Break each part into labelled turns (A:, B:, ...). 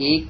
A: 1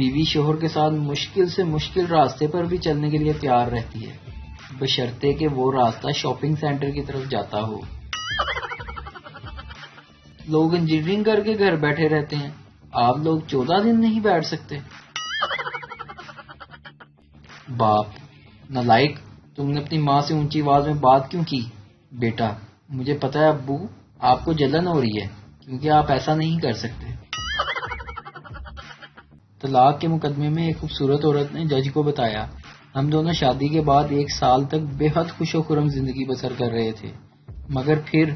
A: بیوی شوہر کے ساتھ مشکل سے مشکل راستے پر بھی چلنے کے لیے تیار رہتی ہے، بشرطے کہ وہ راستہ شاپنگ سینٹر کی طرف جاتا ہو۔ لوگ انجینئرنگ کر کے گھر بیٹھے رہتے ہیں، آپ لوگ 14 دن نہیں بیٹھ سکتے۔ باپ: نالائق، تم نے اپنی ماں سے اونچی آواز میں بات کیوں کی؟ بیٹا: مجھے پتا ہے ابو، آپ کو جلن ہو رہی ہے کیونکہ آپ ایسا نہیں کر سکتے۔ طلاق کے مقدمے میں ایک خوبصورت عورت نے جج کو بتایا، ہم دونوں شادی کے بعد 1 سال تک بے حد خوش و خرم زندگی بسر کر رہے تھے، مگر پھر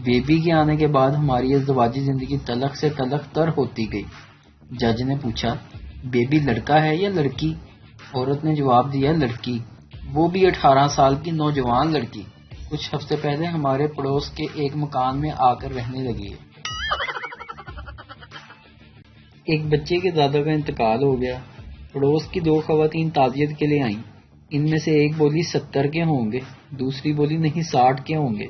A: بیبی کے آنے کے بعد ہماری ازدواجی زندگی تلخ سے تلخ تر ہوتی گئی۔ جج نے پوچھا، بیبی لڑکا ہے یا لڑکی؟ عورت نے جواب دیا، لڑکی، وہ بھی 18 سال کی نوجوان لڑکی، کچھ ہفتے پہلے ہمارے پڑوس کے ایک مکان میں آ کر رہنے لگی ہے۔ ایک بچے کے دادا کا انتقال ہو گیا، پڑوس کی 2 خواتین تعزیت کے لیے آئیں، ان میں سے ایک بولی 70 کے ہوں گے، دوسری بولی نہیں 60 کے ہوں گے۔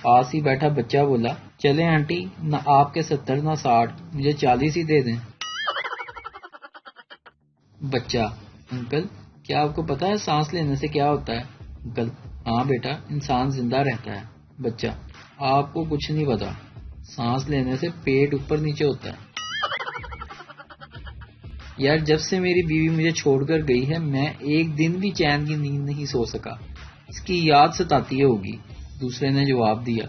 A: پاس ہی بیٹھا بچہ بولا، چلیں آنٹی، نہ آپ کے 70 نہ 60، مجھے 40 ہی دے دیں۔ بچہ: انکل، کیا آپ کو پتا ہے سانس لینے سے کیا ہوتا ہے؟ انکل: ہاں بیٹا، انسان زندہ رہتا ہے۔ بچہ: آپ کو کچھ نہیں پتا، سانس لینے سے پیٹ اوپر نیچے ہوتا ہے۔ یار، جب سے میری بیوی مجھے چھوڑ کر گئی ہے میں ایک دن بھی چین کی نیند نہیں سو سکا، اس کی یاد ستاتی ہوگی۔ دوسرے نے جواب دیا،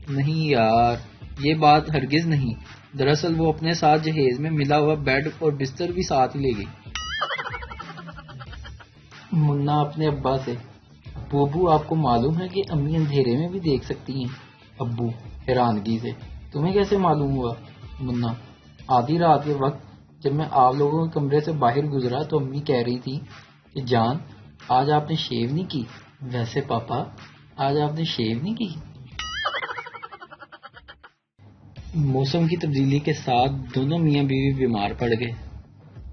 A: نہیں یار، یہ بات ہرگز نہیں، دراصل وہ اپنے ساتھ جہیز میں ملا ہوا بیڈ اور بستر بھی ساتھ ہی لے گئی۔ منا اپنے ابا سے، ابو آپ کو معلوم ہے کہ امی اندھیرے میں بھی دیکھ سکتی ہیں؟ ابو حیرانگی سے، تمہیں کیسے معلوم ہوا؟ منا: آدھی رات کے وقت جب میں آپ لوگوں کے کمرے سے باہر گزرا تو امی کہہ رہی تھی کہ جان، آج آپ نے شیو نہیں کی۔ ویسے پاپا، آج آپ نے شیو نہیں کی؟ موسم کی تبدیلی کے ساتھ دونوں میاں بیوی بیمار پڑ گئے،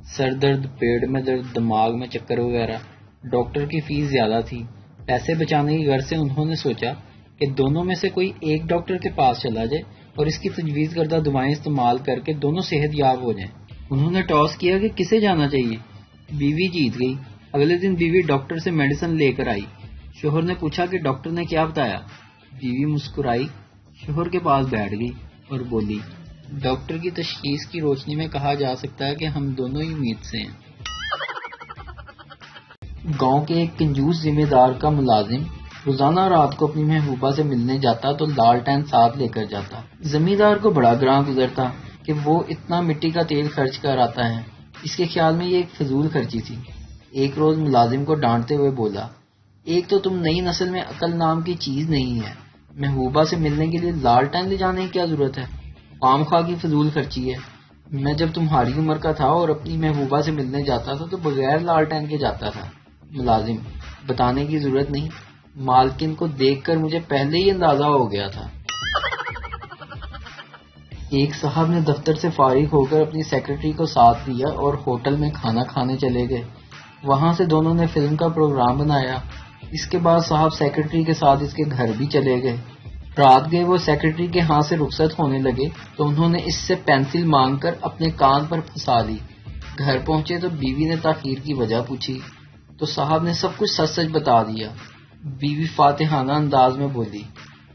A: سر درد، پیٹ میں درد، دماغ میں چکر وغیرہ۔ ڈاکٹر کی فیس زیادہ تھی، پیسے بچانے کی غرض سے انہوں نے سوچا کہ دونوں میں سے کوئی ایک ڈاکٹر کے پاس چلا جائے اور اس کی تجویز کردہ دوائیں استعمال کر کے دونوں صحت یاب ہو جائیں۔ انہوں نے ٹاس کیا کہ کسے جانا چاہیے، بیوی جیت گئی۔ اگلے دن بیوی ڈاکٹر سے میڈیسن لے کر آئی، شوہر نے پوچھا کہ ڈاکٹر نے کیا بتایا؟ بیوی مسکرائی، شوہر کے پاس بیٹھ گئی اور بولی، ڈاکٹر کی تشخیص کی روشنی میں کہا جا سکتا ہے کہ ہم دونوں ہی امید سے ہیں۔ گاؤں کے ایک کنجوس ذمہ دار کا ملازم روزانہ رات کو اپنی محبوبہ سے ملنے جاتا تو لالٹین ساتھ لے کر جاتا۔ زمیندار کو بڑا گراں گزرتا کہ وہ اتنا مٹی کا تیل خرچ کر آتا ہے، اس کے خیال میں یہ ایک فضول خرچی تھی۔ ایک روز ملازم کو ڈانٹتے ہوئے بولا، ایک تو تم نئی نسل میں عقل نام کی چیز نہیں ہے، محبوبہ سے ملنے کے لیے لالٹین لے جانے کی کیا ضرورت ہے؟ خام خواہ کی فضول خرچی ہے۔ میں جب تمہاری عمر کا تھا اور اپنی محبوبہ سے ملنے جاتا تھا تو بغیر لالٹین کے جاتا تھا۔ ملازم: بتانے کی ضرورت نہیں، مالکن کو دیکھ کر مجھے پہلے ہی اندازہ ہو گیا تھا۔ ایک صاحب نے دفتر سے فارغ ہو کر اپنی سیکرٹری کو ساتھ لیا اور ہوٹل میں کھانا کھانے چلے گئے۔ وہاں سے دونوں نے فلم کا پروگرام بنایا۔ اس کے بعد صاحب سیکرٹری کے ساتھ اس کے گھر بھی چلے گئے۔ رات گئے وہ سیکرٹری کے ہاں سے رخصت ہونے لگے تو انہوں نے اس سے پینسل مانگ کر اپنے کان پر پھنسا لی۔ گھر پہنچے تو بیوی نے تاخیر کی وجہ پوچھی تو صاحب نے سب کچھ سچ سچ بتا دیا۔ بیوی فاتحانہ انداز میں بولی،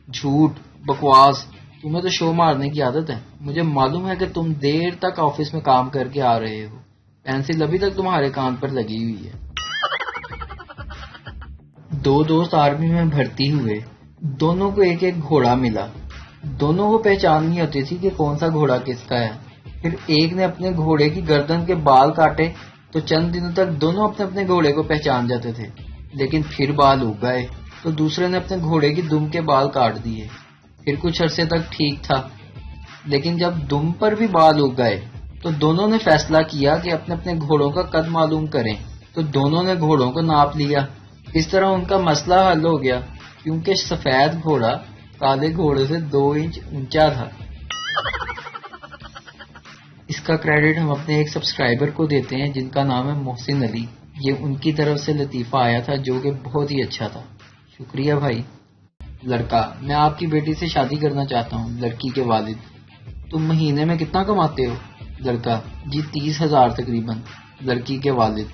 A: جھوٹ، بکواس، تمہیں تو شو مارنے کی عادت ہے، مجھے معلوم ہے کہ تم دیر تک آفس میں کام کر کے آ رہے ہو، پینسل ابھی تک تمہارے کان پر لگی ہوئی ہے۔ 2 دوست آرمی میں بھرتی ہوئے، دونوں کو ایک ایک گھوڑا ملا، دونوں کو پہچان نہیں ہوتی تھی کہ کون سا گھوڑا کس کا ہے۔ پھر ایک نے اپنے گھوڑے کی گردن کے بال کاٹے تو چند دنوں تک دونوں اپنے اپنے گھوڑے کو پہچان جاتے تھے، لیکن پھر بال اگ گئے تو دوسرے نے اپنے گھوڑے کی دم کے بال کاٹ دیے۔ پھر کچھ عرصے تک ٹھیک تھا، لیکن جب دم پر بھی بال اگ گئے تو دونوں نے فیصلہ کیا کہ اپنے اپنے گھوڑوں کا قد معلوم کریں، تو دونوں نے گھوڑوں کو ناپ لیا۔ اس طرح ان کا مسئلہ حل ہو گیا، کیونکہ سفید گھوڑا کالے گھوڑے سے 2 انچ اونچا تھا۔ اس کا کریڈٹ ہم اپنے ایک سبسکرائبر کو دیتے ہیں جن کا نام ہے محسن علی۔ یہ ان کی طرف سے لطیفہ آیا تھا جو کہ بہت ہی اچھا تھا، شکریہ بھائی۔ لڑکا: میں آپ کی بیٹی سے شادی کرنا چاہتا ہوں۔ لڑکی کے والد: تم مہینے میں کتنا کماتے ہو؟ لڑکا: جی 30,000 تقریباً۔ لڑکی کے والد: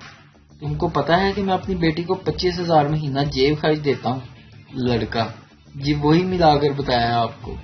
A: تم کو پتا ہے کہ میں اپنی بیٹی کو 25,000 مہینہ جیب خرچ دیتا ہوں؟ لڑکا: جی وہی ملا کر بتایا آپ کو.